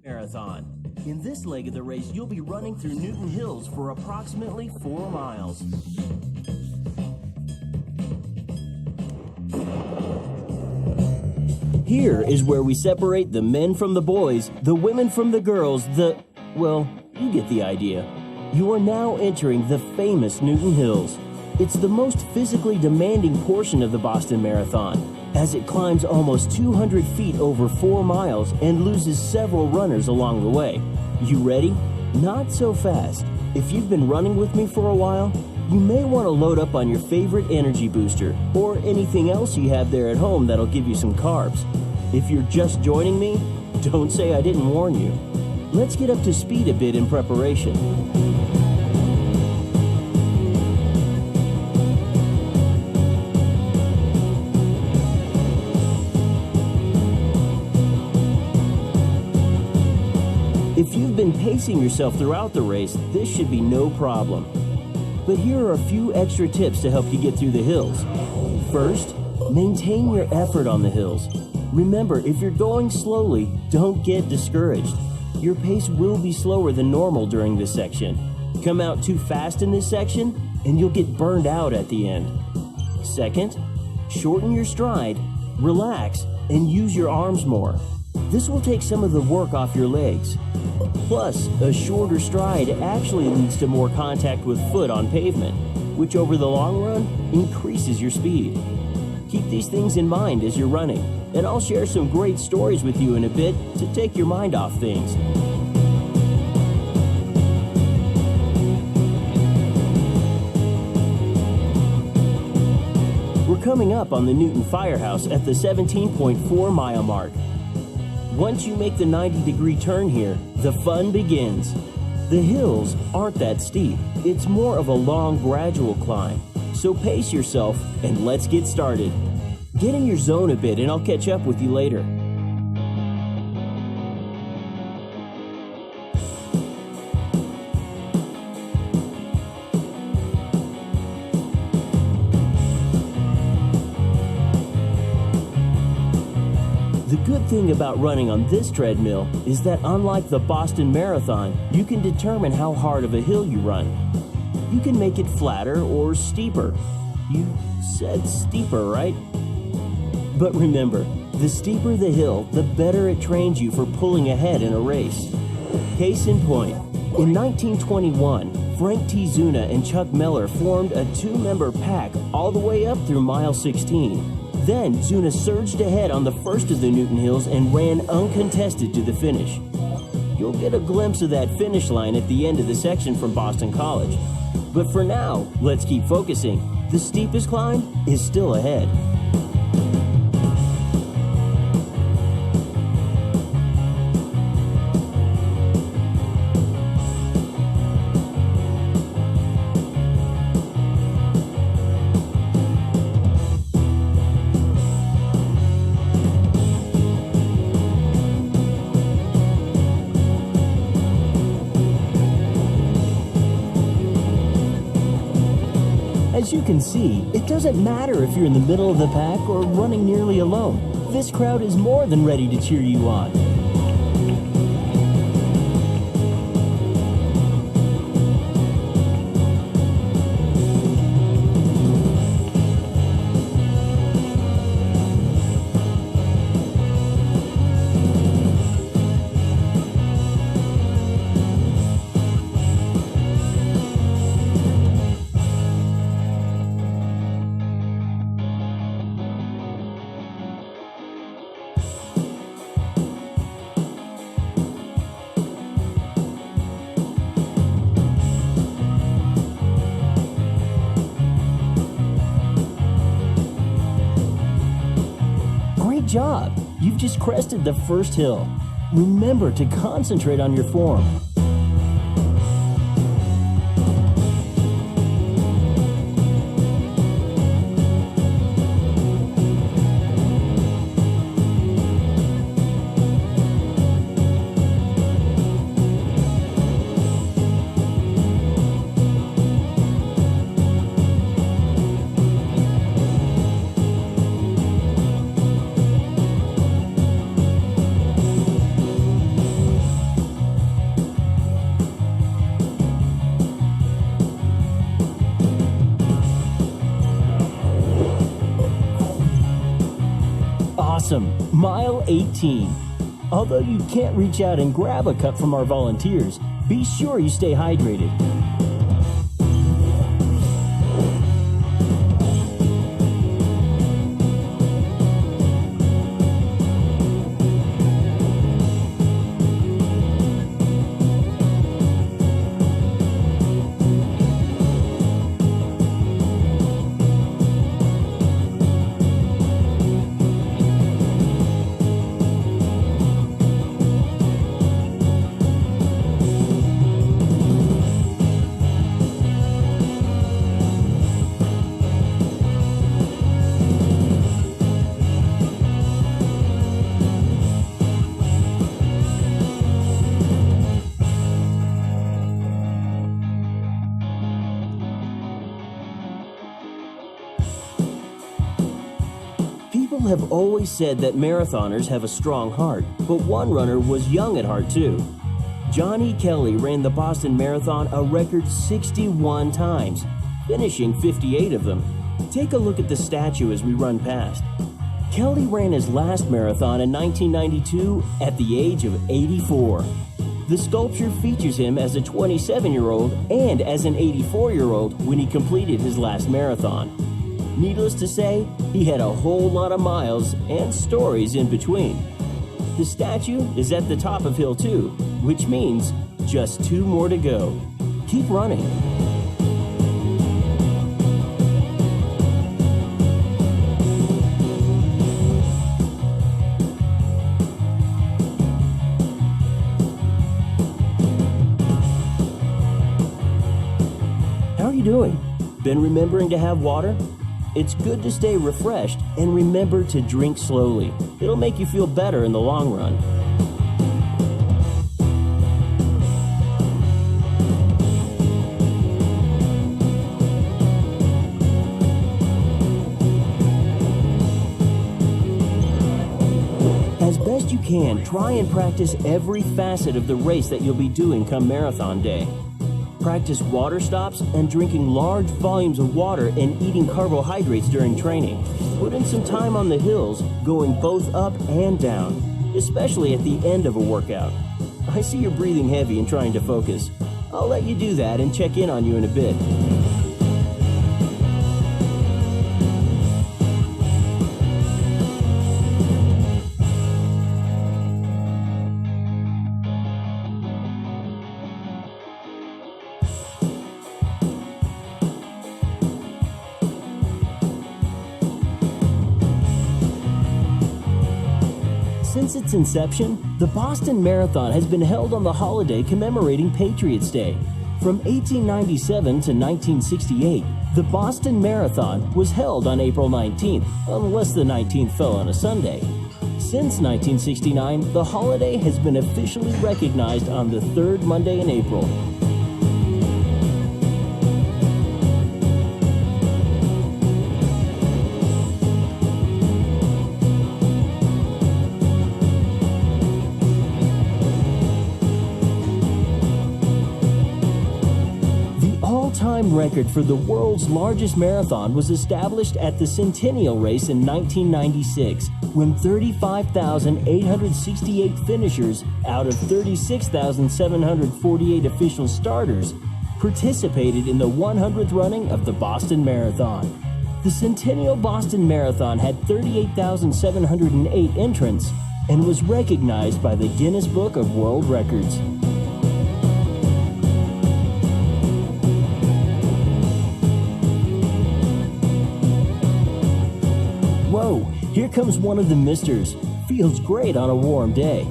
Marathon. In this leg of the race, you'll be running through Newton Hills for approximately 4 miles. Here is where we separate the men from the boys, the women from the girls, well, you get the idea. You are now entering the famous Newton Hills. It's the most physically demanding portion of the Boston Marathon, as it climbs almost 200 feet over 4 miles and loses several runners along the way. You ready? Not so fast. If you've been running with me for a while, you may want to load up on your favorite energy booster or anything else you have there at home that'll give you some carbs. If you're just joining me, don't say I didn't warn you. Let's get up to speed a bit in preparation. If you've been pacing yourself throughout the race, this should be no problem. But here are a few extra tips to help you get through the hills. First, maintain your effort on the hills. Remember, if you're going slowly, don't get discouraged. Your pace will be slower than normal during this section. Come out too fast in this section, and you'll get burned out at the end. Second, shorten your stride, relax, and use your arms more. This will take some of the work off your legs. Plus, a shorter stride actually leads to more contact with foot on pavement, which over the long run increases your speed. Keep these things in mind as you're running, and I'll share some great stories with you in a bit to take your mind off things. We're coming up on the Newton Firehouse at the 17.4 mile mark. Once you make the 90-degree turn here, the fun begins. The hills aren't that steep. It's more of a long, gradual climb. So pace yourself and let's get started. Get in your zone a bit and I'll catch up with you later. The good thing about running on this treadmill is that unlike the Boston Marathon, you can determine how hard of a hill you run. You can make it flatter or steeper. You said steeper, right? But remember, the steeper the hill, the better it trains you for pulling ahead in a race. Case in point, in 1921, Frank T. Zuna and Chuck Miller formed a 2-member pack all the way up through mile 16. Then, Zuna surged ahead on the first of the Newton Hills and ran uncontested to the finish. You'll get a glimpse of that finish line at the end of the section from Boston College. But for now, let's keep focusing. The steepest climb is still ahead. As you can see, it doesn't matter if you're in the middle of the pack or running nearly alone. This crowd is more than ready to cheer you on. Great job! You've just crested the first hill. Remember to concentrate on your form. Awesome! Mile 18. Although you can't reach out and grab a cup from our volunteers, be sure you stay hydrated. People have always said that marathoners have a strong heart, but one runner was young at heart too. Johnny Kelly ran the Boston Marathon a record 61 times, finishing 58 of them. Take a look at the statue as we run past. Kelly ran his last marathon in 1992 at the age of 84. The sculpture features him as a 27-year-old and as an 84-year-old when he completed his last marathon. Needless to say, he had a whole lot of miles and stories in between. The statue is at the top of Hill 2, which means just 2 more to go. Keep running. How are you doing? Been remembering to have water? It's good to stay refreshed and remember to drink slowly. It'll make you feel better in the long run. As best you can, try and practice every facet of the race that you'll be doing come marathon day. Practice water stops and drinking large volumes of water and eating carbohydrates during training. Put in some time on the hills, going both up and down, especially at the end of a workout. I see you're breathing heavy and trying to focus. I'll let you do that and check in on you in a bit. Since its inception, the Boston Marathon has been held on the holiday commemorating Patriots' Day. From 1897 to 1968, the Boston Marathon was held on April 19th, unless the 19th fell on a Sunday. Since 1969, the holiday has been officially recognized on the third Monday in April. All-time record for the world's largest marathon was established at the Centennial Race in 1996, when 35,868 finishers out of 36,748 official starters participated in the 100th running of the Boston Marathon. The Centennial Boston Marathon had 38,708 entrants and was recognized by the Guinness Book of World Records. Whoa, here comes one of the misters. Feels great on a warm day.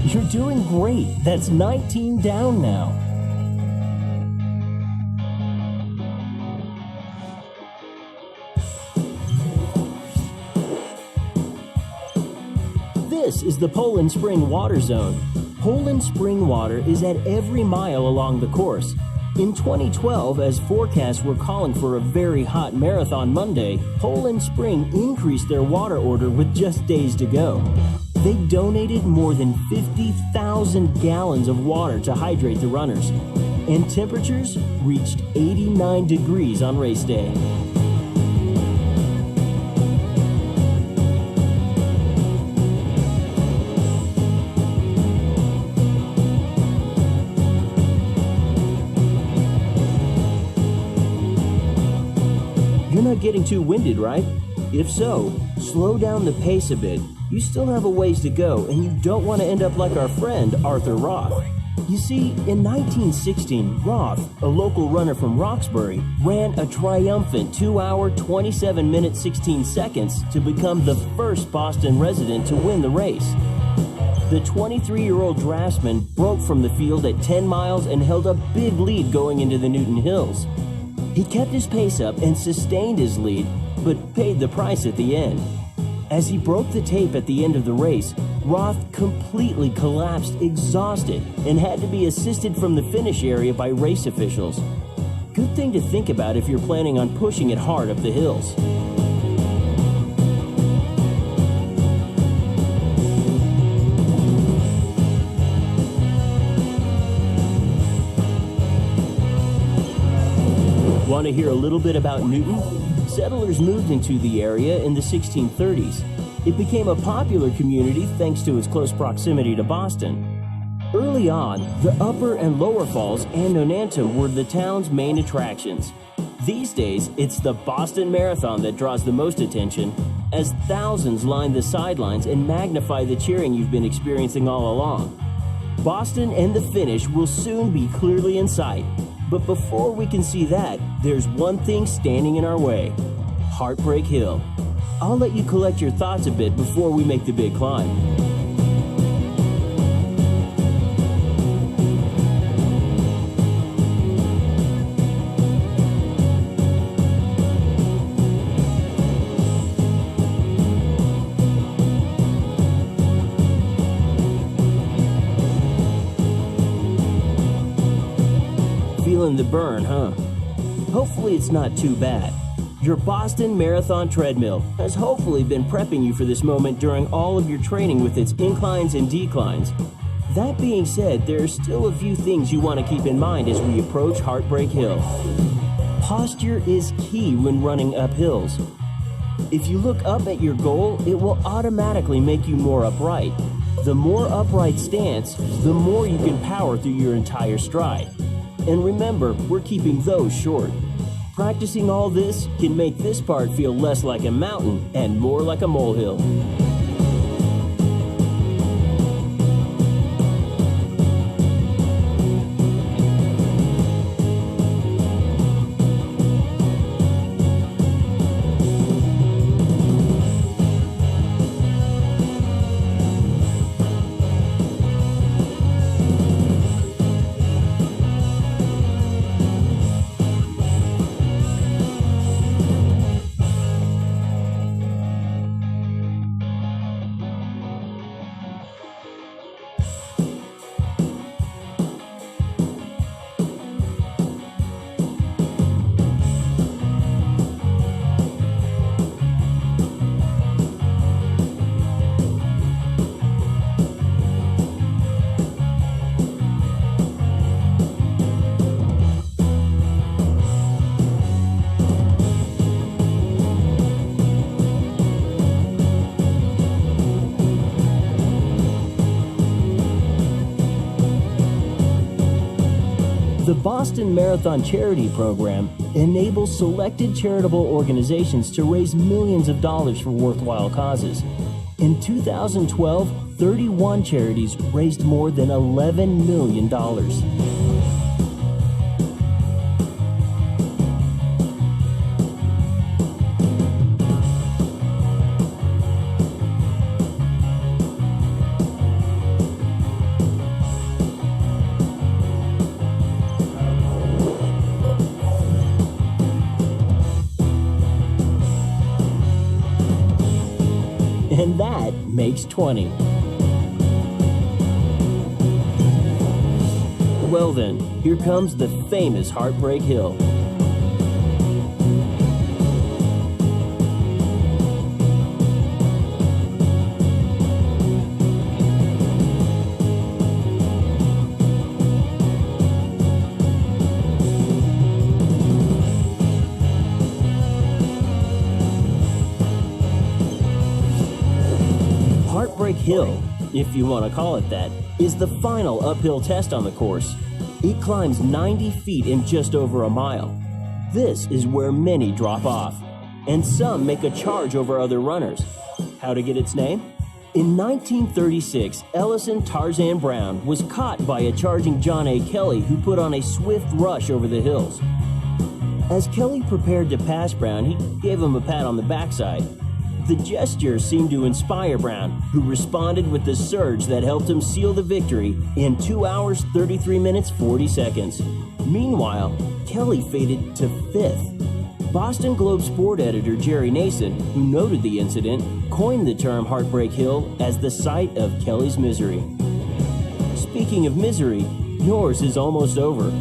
You're doing great. That's 19 down now. This is the Poland Spring Water Zone. Poland Spring water is at every mile along the course. In 2012, as forecasts were calling for a very hot marathon Monday, Poland Spring increased their water order with just days to go. They donated more than 50,000 gallons of water to hydrate the runners, and temperatures reached 89 degrees on race day. You're not getting too winded, right? If so, slow down the pace a bit. You still have a ways to go, and you don't want to end up like our friend Arthur Roth. You see, in 1916, Roth, a local runner from Roxbury, ran a triumphant 2-hour, 27-minute, 16 seconds to become the first Boston resident to win the race. The 23-year-old draftsman broke from the field at 10 miles and held a big lead going into the Newton Hills. He kept his pace up and sustained his lead, but paid the price at the end. As he broke the tape at the end of the race, Roth completely collapsed, exhausted, and had to be assisted from the finish area by race officials. Good thing to think about if you're planning on pushing it hard up the hills. Want to hear a little bit about Newton? Settlers moved into the area in the 1630s. It became a popular community thanks to its close proximity to Boston. Early on, the Upper and Lower Falls and Nonantum were the town's main attractions. These days, it's the Boston Marathon that draws the most attention, as thousands line the sidelines and magnify the cheering you've been experiencing all along. Boston and the finish will soon be clearly in sight. But before we can see that, there's one thing standing in our way: Heartbreak Hill. I'll let you collect your thoughts a bit before we make the big climb. Feeling the burn, huh? Hopefully it's not too bad. Your Boston Marathon treadmill has hopefully been prepping you for this moment during all of your training with its inclines and declines. That being said, there are still a few things you want to keep in mind as we approach Heartbreak Hill. Posture is key when running up hills. If you look up at your goal, it will automatically make you more upright. The more upright stance, the more you can power through your entire stride. And remember, we're keeping those short. Practicing all this can make this part feel less like a mountain and more like a molehill. The Boston Marathon Charity Program enables selected charitable organizations to raise millions of dollars for worthwhile causes. In 2012, 31 charities raised more than $11 million. And that makes 20. Well then, here comes the famous Heartbreak Hill. Heartbreak Hill, if you want to call it that, is the final uphill test on the course. It climbs 90 feet in just over a mile. This is where many drop off, and some make a charge over other runners. How to get its name? In 1936, Ellison Tarzan Brown was caught by a charging John A. Kelly who put on a swift rush over the hills. As Kelly prepared to pass Brown, he gave him a pat on the backside. The gesture seemed to inspire Brown, who responded with the surge that helped him seal the victory in 2 hours, 33 minutes, 40 seconds. Meanwhile, Kelly faded to 5th. Boston Globe sport editor Jerry Nason, who noted the incident, coined the term Heartbreak Hill as the site of Kelly's misery. Speaking of misery, yours is almost over.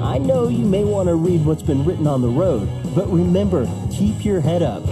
I know you may want to read what's been written on the road, but remember, keep your head up.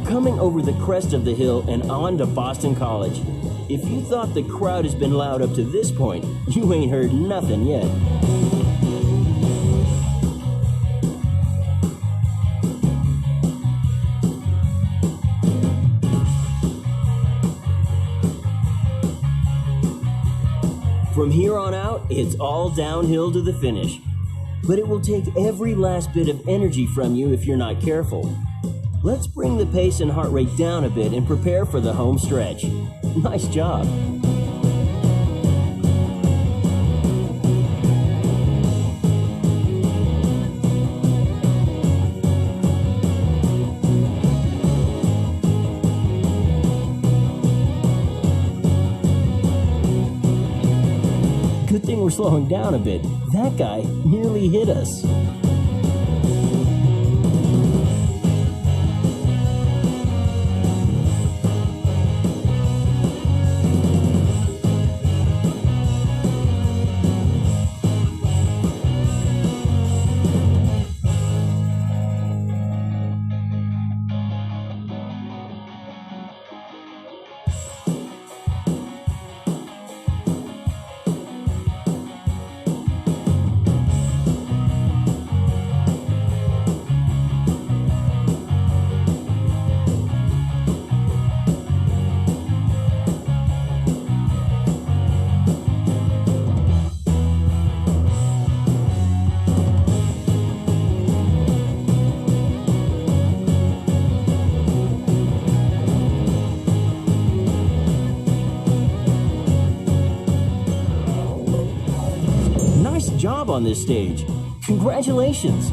Coming over the crest of the hill and on to Boston College. If you thought the crowd has been loud up to this point, you ain't heard nothing yet. From here on out, it's all downhill to the finish. But it will take every last bit of energy from you if you're not careful. Let's bring the pace and heart rate down a bit and prepare for the home stretch. Nice job. Good thing we're slowing down a bit. That guy nearly hit us. Nice job on this stage. Congratulations.